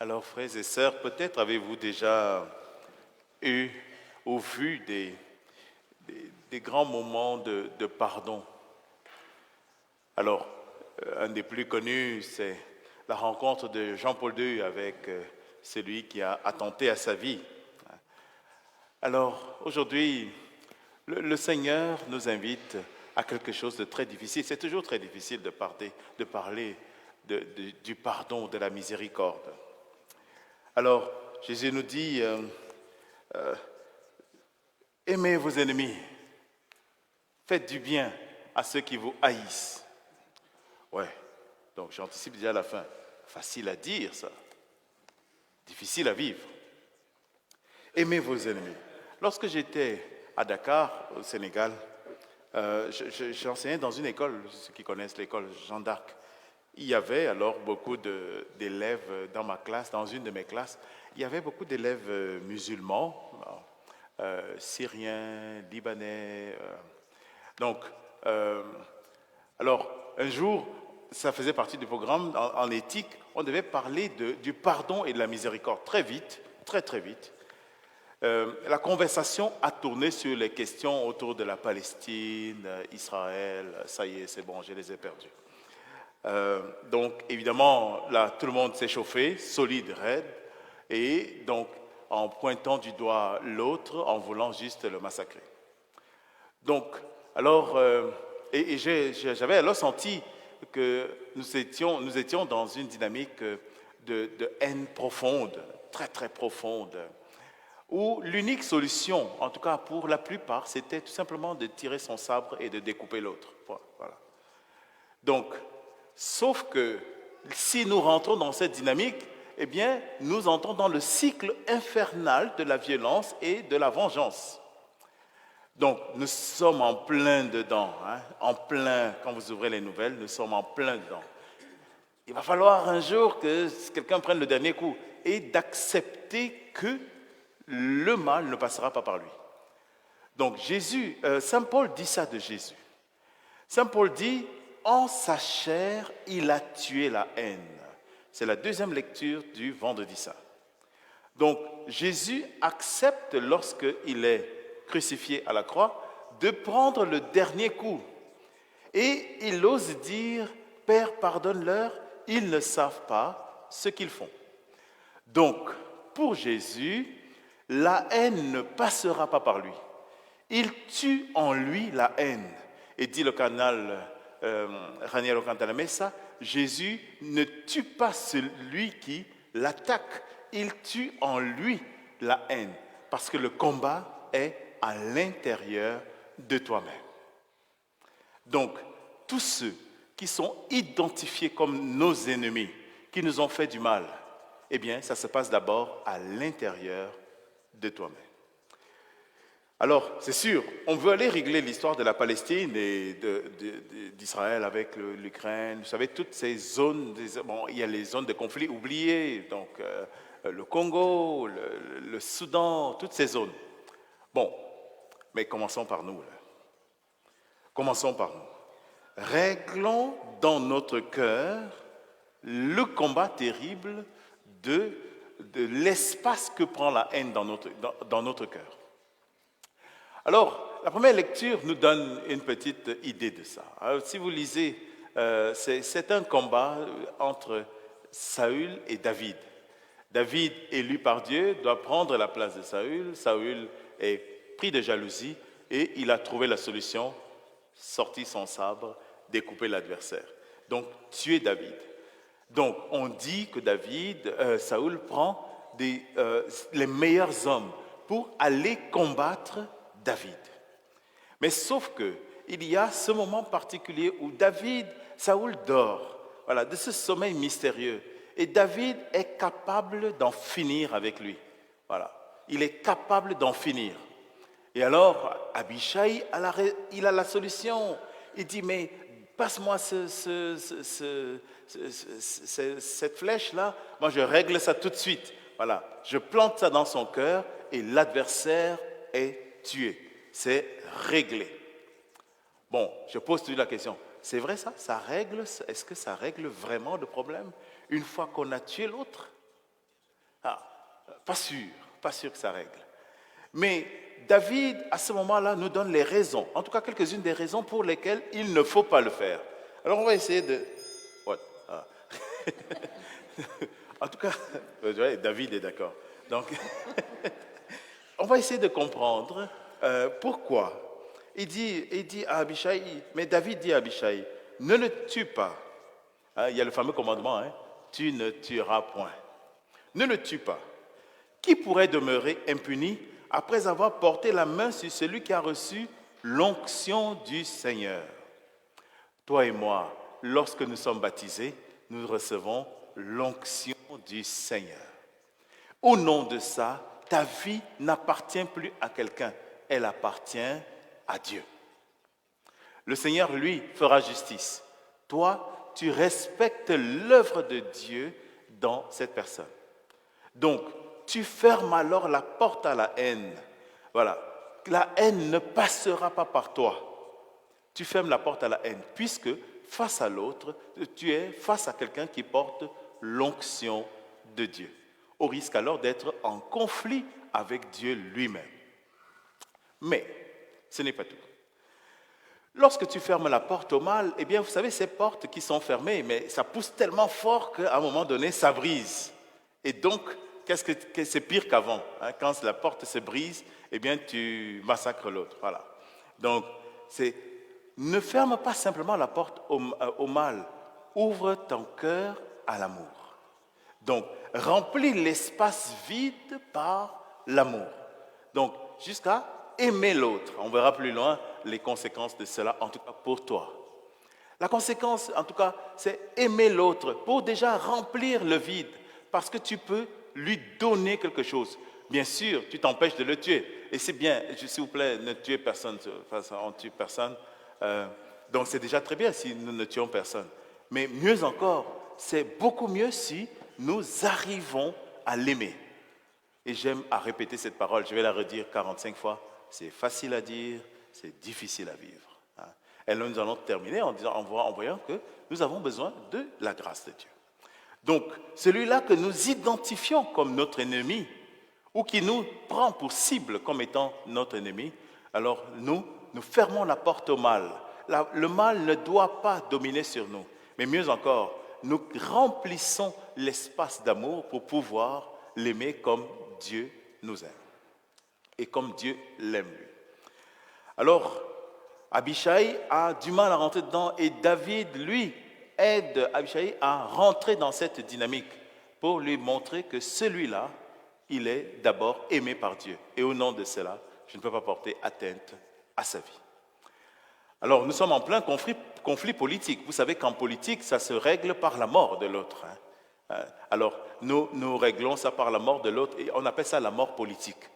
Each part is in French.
Alors, frères et sœurs, peut-être avez-vous déjà eu ou vu des grands moments de pardon. Alors, un des plus connus, c'est la rencontre de Jean-Paul II avec celui qui a attenté à sa vie. Alors, aujourd'hui, le Seigneur nous invite à quelque chose de très difficile. C'est toujours très difficile de parler du pardon, de la miséricorde. Alors, Jésus nous dit, aimez vos ennemis, faites du bien à ceux qui vous haïssent. Ouais, donc j'anticipe déjà la fin. Facile à dire ça, difficile à vivre. Aimez vos ennemis. Lorsque j'étais à Dakar, au Sénégal, j'enseignais dans une école, ceux qui connaissent l'école Jeanne d'Arc. Il y avait alors beaucoup d'élèves dans ma classe, dans une de mes classes, il y avait beaucoup d'élèves musulmans, syriens, libanais. Alors, un jour, ça faisait partie du programme en éthique, on devait parler du pardon et de la miséricorde très vite, très très vite. La conversation a tourné sur les questions autour de la Palestine, Israël, ça y est, c'est bon, je les ai perdus. Donc, évidemment, là, tout le monde s'est chauffé, solide, raide, et donc, en pointant du doigt l'autre, en voulant juste le massacrer. Donc, alors, j'avais alors senti que nous étions dans une dynamique de haine profonde, très, très profonde, où l'unique solution, en tout cas pour la plupart, c'était tout simplement de tirer son sabre et de découper l'autre. Voilà. Donc, sauf que si nous rentrons dans cette dynamique, eh bien, nous entrons dans le cycle infernal de la violence et de la vengeance. Donc, nous sommes en plein dedans, en plein, quand vous ouvrez les nouvelles, nous sommes en plein dedans. Il va falloir un jour que quelqu'un prenne le dernier coup et d'accepter que le mal ne passera pas par lui. Donc, Saint Paul dit ça de Jésus. Saint Paul dit, en sa chair, il a tué la haine. C'est la deuxième lecture du vendredi saint. Donc, Jésus accepte, lorsqu'il est crucifié à la croix, de prendre le dernier coup. Et il ose dire, Père, pardonne-leur, ils ne savent pas ce qu'ils font. Donc, pour Jésus, la haine ne passera pas par lui. Il tue en lui la haine. Et dit le cardinal Raniero Cantalamessa, Jésus ne tue pas celui qui l'attaque. Il tue en lui la haine. Parce que le combat est à l'intérieur de toi-même. Donc, tous ceux qui sont identifiés comme nos ennemis, qui nous ont fait du mal, eh bien, ça se passe d'abord à l'intérieur de toi-même. Alors, c'est sûr, on veut aller régler l'histoire de la Palestine et d'Israël avec l'Ukraine. Vous savez, toutes ces zones, il y a les zones de conflit oubliées, donc le Congo, le Soudan, toutes ces zones. Bon, mais commençons par nous. Là. Commençons par nous. Réglons dans notre cœur le combat terrible de l'espace que prend la haine dans notre cœur. Alors, la première lecture nous donne une petite idée de ça. Alors, si vous lisez, c'est un combat entre Saül et David. David, élu par Dieu, doit prendre la place de Saül. Saül est pris de jalousie et il a trouvé la solution, sorti son sabre, découper l'adversaire. Donc, tuer David. Donc, on dit que Saül prend les meilleurs hommes pour aller combattre David. Mais sauf que il y a ce moment particulier où Saül dort, voilà, de ce sommeil mystérieux. Et David est capable d'en finir avec lui. Voilà, il est capable d'en finir. Et alors, Abishai, il a la solution. Il dit, mais passe-moi cette flèche-là, moi je règle ça tout de suite. Voilà, je plante ça dans son cœur et l'adversaire est tué. C'est réglé. Bon, je pose toujours la question, c'est vrai ça? Est-ce que ça règle vraiment le problème une fois qu'on a tué l'autre? Pas sûr que ça règle. Mais David, à ce moment-là, nous donne les raisons, en tout cas quelques-unes des raisons pour lesquelles il ne faut pas le faire. Alors on va essayer de... What? Ah. En tout cas, David est d'accord. Donc, on va essayer de comprendre pourquoi. Il dit à Abishai, mais David dit à Abishai, ne le tue pas. Hein, il y a le fameux commandement, hein, tu ne tueras point. Ne le tue pas. Qui pourrait demeurer impuni après avoir porté la main sur celui qui a reçu l'onction du Seigneur? Toi et moi, lorsque nous sommes baptisés, nous recevons l'onction du Seigneur. Au nom de ça, ta vie n'appartient plus à quelqu'un, elle appartient à Dieu. Le Seigneur, lui, fera justice. Toi, tu respectes l'œuvre de Dieu dans cette personne. Donc, tu fermes alors la porte à la haine. Voilà. La haine ne passera pas par toi. Tu fermes la porte à la haine, puisque face à l'autre, tu es face à quelqu'un qui porte l'onction de Dieu, au risque alors d'être en conflit avec Dieu lui-même. Mais ce n'est pas tout. Lorsque tu fermes la porte au mal, eh bien, vous savez, ces portes qui sont fermées, mais ça pousse tellement fort qu'à un moment donné, ça brise. Et donc, c'est pire qu'avant. Hein? Quand la porte se brise, eh bien, tu massacres l'autre. Voilà. Donc, ne ferme pas simplement la porte au mal. Ouvre ton cœur à l'amour. Donc, remplis l'espace vide par l'amour. Donc, jusqu'à aimer l'autre. On verra plus loin les conséquences de cela, en tout cas pour toi. La conséquence, en tout cas, c'est aimer l'autre pour déjà remplir le vide, parce que tu peux lui donner quelque chose. Bien sûr, tu t'empêches de le tuer. Et c'est bien, s'il vous plaît, ne tuez personne, on ne tue personne. Donc c'est déjà très bien si nous ne tuons personne. Mais mieux encore, c'est beaucoup mieux si nous arrivons à l'aimer. Et j'aime à répéter cette parole, je vais la redire 45 fois. C'est facile à dire, c'est difficile à vivre. Et là, nous allons terminer en voyant que nous avons besoin de la grâce de Dieu. Donc, celui-là que nous identifions comme notre ennemi, ou qui nous prend pour cible comme étant notre ennemi, alors nous fermons la porte au mal. Le mal ne doit pas dominer sur nous. Mais mieux encore, nous remplissons l'espace d'amour pour pouvoir l'aimer comme Dieu nous aime. Et comme Dieu l'aime lui. Alors, Abishai a du mal à rentrer dedans et David, lui, aide Abishai à rentrer dans cette dynamique pour lui montrer que celui-là, il est d'abord aimé par Dieu. Et au nom de cela, je ne peux pas porter atteinte à sa vie. Alors, nous sommes en plein conflit politique. Vous savez qu'en politique, ça se règle par la mort de l'autre. Alors, nous réglons ça par la mort de l'autre et on appelle ça la mort politique.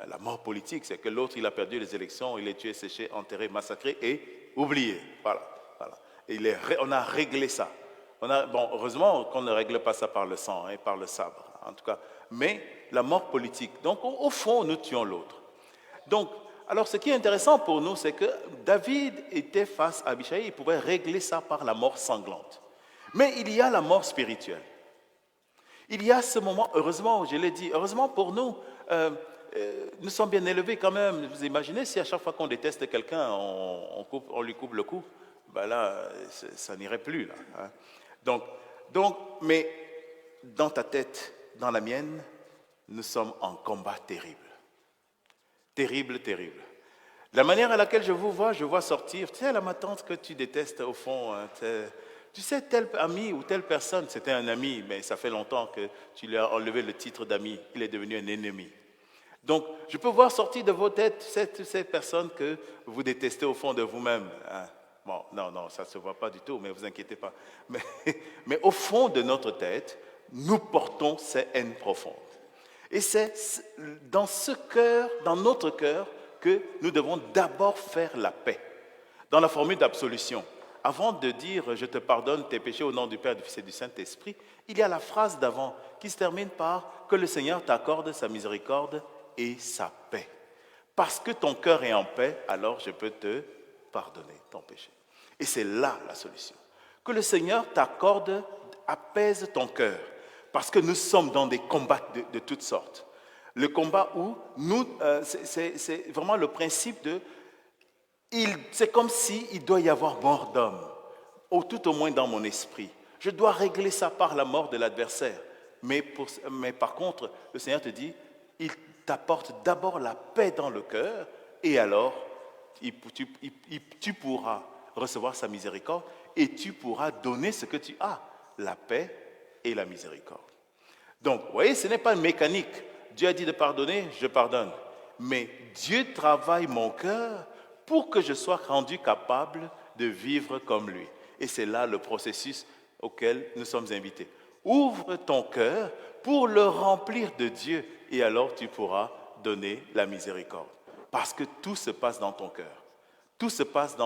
La mort politique, c'est que l'autre, il a perdu les élections, il est tué, séché, enterré, massacré et oublié. Voilà. Et on a réglé ça. Heureusement qu'on ne règle pas ça par le sang, par le sabre, en tout cas. Mais la mort politique. Donc, au fond, nous tuons l'autre. Donc, alors, ce qui est intéressant pour nous, c'est que David était face à Abishai, il pouvait régler ça par la mort sanglante. Mais il y a la mort spirituelle. Il y a ce moment, heureusement, je l'ai dit, heureusement pour nous, nous sommes bien élevés quand même. Vous imaginez si à chaque fois qu'on déteste quelqu'un, on lui coupe le cou, ben là, ça n'irait plus. Là, hein. Donc, mais dans ta tête, dans la mienne, nous sommes en combat terrible. Terrible. La manière à laquelle je vous vois, je vois sortir, tu sais, ma tante que tu détestes au fond, hein, tu sais, tel ami ou telle personne, c'était un ami, mais ça fait longtemps que tu lui as enlevé le titre d'ami, il est devenu un ennemi. Donc, je peux voir sortir de vos têtes ces personnes que vous détestez au fond de vous-même. Hein. Bon, non, ça ne se voit pas du tout, mais ne vous inquiétez pas. Mais au fond de notre tête, nous portons ces haines profondes. Et c'est dans ce cœur, dans notre cœur, que nous devons d'abord faire la paix. Dans la formule d'absolution, avant de dire « je te pardonne tes péchés au nom du Père, du Fils et du Saint-Esprit », il y a la phrase d'avant qui se termine par « que le Seigneur t'accorde sa miséricorde et sa paix ». Parce que ton cœur est en paix, alors je peux te pardonner ton péché. Et c'est là la solution. Que le Seigneur t'accorde, apaise ton cœur. Parce que nous sommes dans des combats de toutes sortes. Le combat où c'est vraiment le principe de, c'est comme s'il doit y avoir mort d'homme, ou tout au moins dans mon esprit. Je dois régler ça par la mort de l'adversaire. Mais par contre, le Seigneur te dit, il t'apporte d'abord la paix dans le cœur, et alors tu pourras recevoir sa miséricorde, et tu pourras donner ce que tu as, la paix et la miséricorde. Donc, vous voyez, ce n'est pas une mécanique. Dieu a dit de pardonner, je pardonne. Mais Dieu travaille mon cœur pour que je sois rendu capable de vivre comme lui. Et c'est là le processus auquel nous sommes invités. Ouvre ton cœur pour le remplir de Dieu et alors tu pourras donner la miséricorde. Parce que tout se passe dans ton cœur. Tout se passe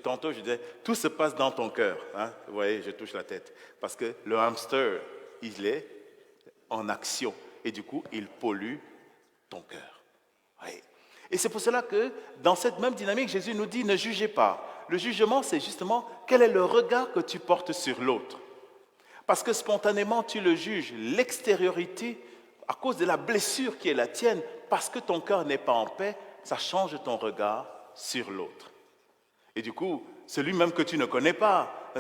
tantôt je disais, tout se passe dans ton cœur. Hein? Vous voyez, je touche la tête. Parce que le hamster, il est en action. Et du coup, il pollue ton cœur. Oui. Et c'est pour cela que dans cette même dynamique, Jésus nous dit, ne jugez pas. Le jugement, c'est justement quel est le regard que tu portes sur l'autre. Parce que spontanément, tu le juges. L'extériorité, à cause de la blessure qui est la tienne, parce que ton cœur n'est pas en paix, ça change ton regard sur l'autre. Et du coup, celui même que tu ne connais pas,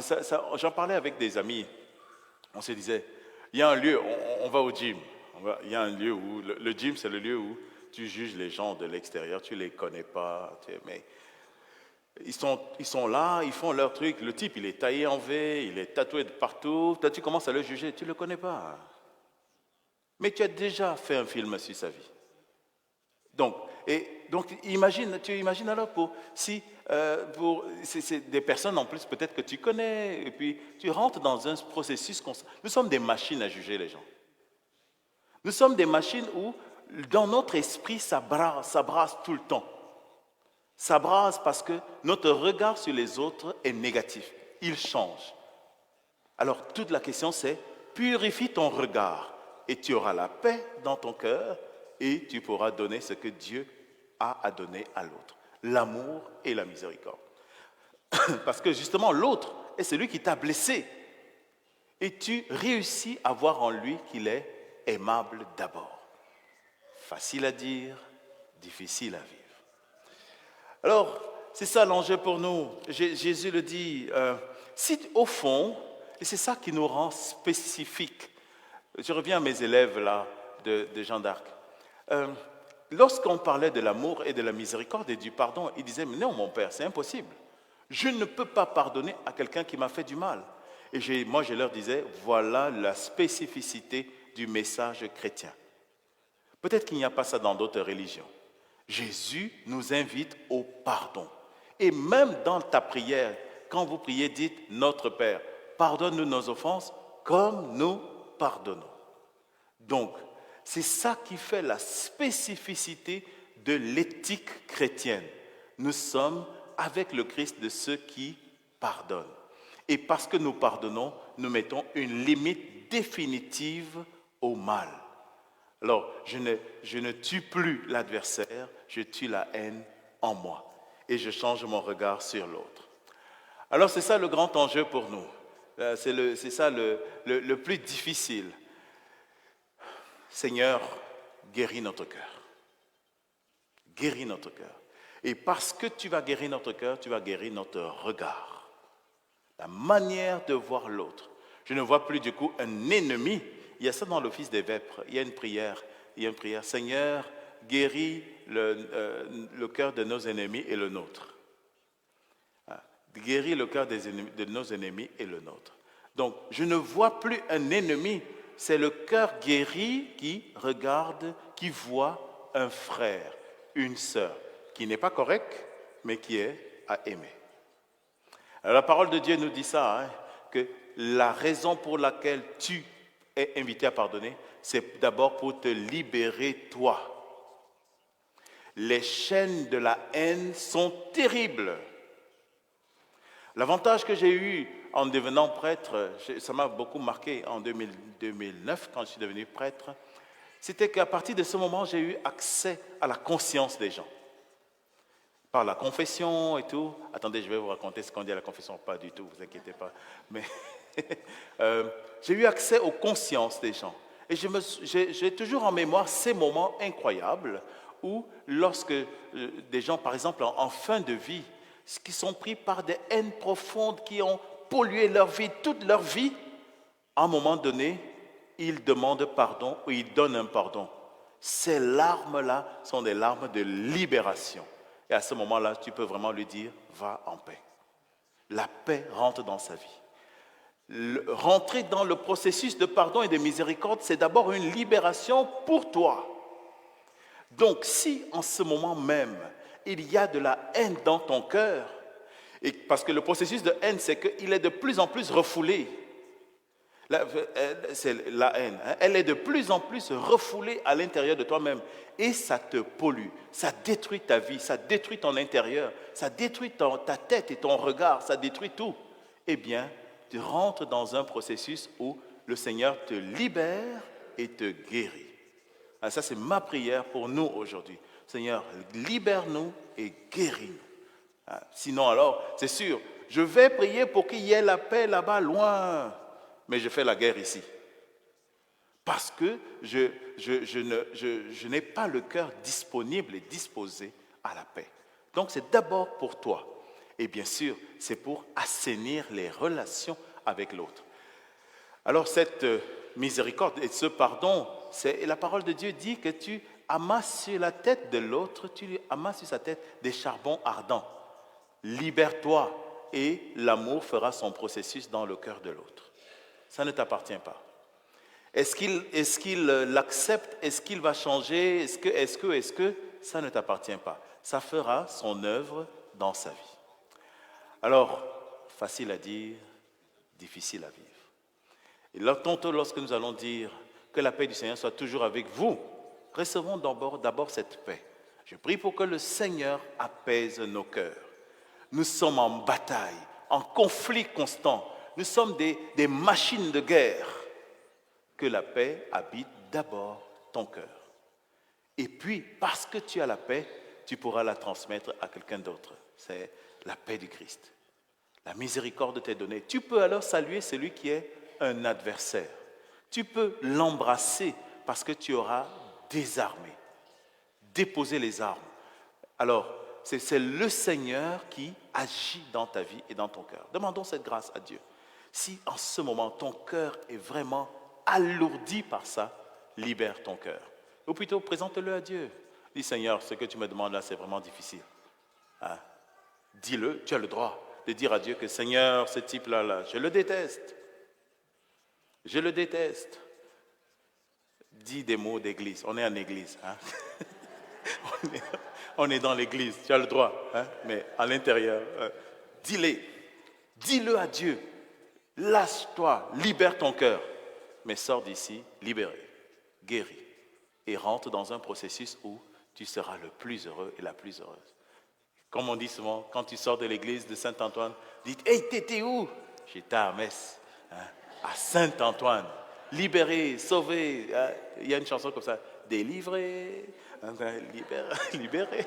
j'en parlais avec des amis, on se disait, il y a un lieu, on va au gym, il y a un lieu où, le gym c'est le lieu où tu juges les gens de l'extérieur, tu ne les connais pas, mais ils sont là, ils font leur truc, le type il est taillé en V, il est tatoué de partout, toi tu commences à le juger, tu ne le connais pas. Mais tu as déjà fait un film sur sa vie. Donc tu imagines alors c'est des personnes en plus peut-être que tu connais, et puis tu rentres dans un processus. Nous sommes des machines à juger les gens. Nous sommes des machines où, dans notre esprit, ça brasse tout le temps. Ça brasse parce que notre regard sur les autres est négatif. Il change. Alors, toute la question, c'est purifie ton regard et tu auras la paix dans ton cœur et tu pourras donner ce que Dieu a à donner à l'autre. L'amour et la miséricorde. Parce que justement, l'autre est celui qui t'a blessé. Et tu réussis à voir en lui qu'il est aimable d'abord. Facile à dire, difficile à vivre. Alors, c'est ça l'enjeu pour nous. Jésus le dit, si au fond, et c'est ça qui nous rend spécifiques. Je reviens à mes élèves là, de Jeanne d'Arc. Lorsqu'on parlait de l'amour et de la miséricorde et du pardon, ils disaient, mais non mon père, c'est impossible. Je ne peux pas pardonner à quelqu'un qui m'a fait du mal. Et moi je leur disais, voilà la spécificité du message chrétien. Peut-être qu'il n'y a pas ça dans d'autres religions. Jésus nous invite au pardon. Et même dans ta prière, quand vous priez, dites, notre Père, pardonne-nous nos offenses comme nous pardonnons. Donc, c'est ça qui fait la spécificité de l'éthique chrétienne. Nous sommes avec le Christ de ceux qui pardonnent. Et parce que nous pardonnons, nous mettons une limite définitive au mal. Alors, je ne tue plus l'adversaire, je tue la haine en moi. Et je change mon regard sur l'autre. Alors, c'est ça le grand enjeu pour nous. C'est ça le plus difficile. Seigneur, guéris notre cœur. Guéris notre cœur. Et parce que tu vas guérir notre cœur, tu vas guérir notre regard. La manière de voir l'autre. Je ne vois plus du coup un ennemi. Il y a ça dans l'office des vêpres. Il y a une prière. Seigneur, guéris le cœur de nos ennemis et le nôtre. Guéris le cœur de nos ennemis et le nôtre. Donc, je ne vois plus un ennemi. C'est le cœur guéri qui regarde, qui voit un frère, une sœur, qui n'est pas correct, mais qui est à aimer. Alors, la parole de Dieu nous dit ça, que la raison pour laquelle tu es invité à pardonner, c'est d'abord pour te libérer toi. Les chaînes de la haine sont terribles. L'avantage que j'ai eu en devenant prêtre, ça m'a beaucoup marqué en 2009 quand je suis devenu prêtre, c'était qu'à partir de ce moment, j'ai eu accès à la conscience des gens. Par la confession et tout. Attendez, je vais vous raconter ce qu'on dit à la confession. Pas du tout, vous inquiétez pas. Mais J'ai eu accès aux consciences des gens. Et j'ai toujours en mémoire ces moments incroyables où, lorsque des gens, par exemple, en fin de vie, qui sont pris par des haines profondes, qui ont pollué leur vie, toute leur vie, à un moment donné, ils demandent pardon ou ils donnent un pardon. Ces larmes-là sont des larmes de libération. Et à ce moment-là, tu peux vraiment lui dire, va en paix. La paix rentre dans sa vie. Rentrer dans le processus de pardon et de miséricorde, c'est d'abord une libération pour toi. Donc, si en ce moment même, il y a de la haine dans ton cœur, et parce que le processus de haine, c'est qu'il est de plus en plus refoulé. C'est la haine. Elle est de plus en plus refoulée à l'intérieur de toi-même. Et ça te pollue, ça détruit ta vie, ça détruit ton intérieur, ça détruit ta tête et ton regard, ça détruit tout. Eh bien, tu rentres dans un processus où le Seigneur te libère et te guérit. Alors ça, c'est ma prière pour nous aujourd'hui. Seigneur, libère-nous et guéris-nous. Sinon, alors, c'est sûr, je vais prier pour qu'il y ait la paix là-bas, loin. Mais je fais la guerre ici. Parce que je n'ai pas le cœur disponible et disposé à la paix. Donc c'est d'abord pour toi. Et bien sûr, c'est pour assainir les relations avec l'autre. Alors cette miséricorde et ce pardon, la parole de Dieu dit que tu amasses sur la tête de l'autre, tu lui amasses sur sa tête des charbons ardents. Libère-toi et l'amour fera son processus dans le cœur de l'autre. Ça ne t'appartient pas. Est-ce qu'il l'accepte? Est-ce qu'il va changer? Est-ce que ça ne t'appartient pas? Ça fera son œuvre dans sa vie. Alors, facile à dire, difficile à vivre. Et là, tantôt, lorsque nous allons dire que la paix du Seigneur soit toujours avec vous, recevons d'abord cette paix. Je prie pour que le Seigneur apaise nos cœurs. Nous sommes en bataille, en conflit constant. Nous sommes des machines de guerre. Que la paix habite d'abord ton cœur. Et puis, parce que tu as la paix, tu pourras la transmettre à quelqu'un d'autre. C'est la paix du Christ. La miséricorde t'est donnée. Tu peux alors saluer celui qui est un adversaire. Tu peux l'embrasser parce que tu auras désarmé, déposé les armes. Alors, c'est le Seigneur qui agit dans ta vie et dans ton cœur. Demandons cette grâce à Dieu. Si en ce moment, ton cœur est vraiment alourdi par ça, libère ton cœur. Ou plutôt, présente-le à Dieu. Dis, Seigneur, ce que tu me demandes là, c'est vraiment difficile. Dis-le, tu as le droit de dire à Dieu que, Seigneur, ce type-là, je le déteste. Je le déteste. Dis des mots d'église. On est en église. On est dans l'église, tu as le droit. Mais à l'intérieur, dis-le à Dieu. Lâche-toi, libère ton cœur. Mais sors d'ici libéré, guéri. Et rentre dans un processus où tu seras le plus heureux et la plus heureuse. Comme on dit souvent, quand tu sors de l'église de Saint-Antoine, dites, hey, t'étais où? J'étais à Metz, à Saint-Antoine. Libéré, sauvé. Il y a une chanson comme ça. Délivré, libéré.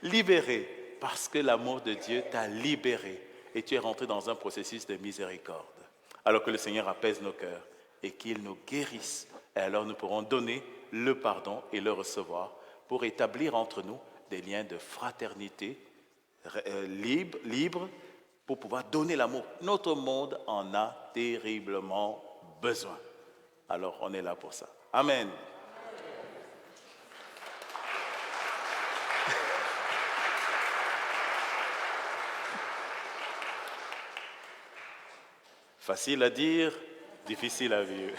Libéré, parce que l'amour de Dieu t'a libéré et tu es rentré dans un processus de miséricorde. Alors que le Seigneur apaise nos cœurs et qu'il nous guérisse. Et alors nous pourrons donner le pardon et le recevoir pour établir entre nous des liens de fraternité libres pour pouvoir donner l'amour. Notre monde en a terriblement besoin. Alors on est là pour ça. Amen. Facile à dire, difficile à vivre.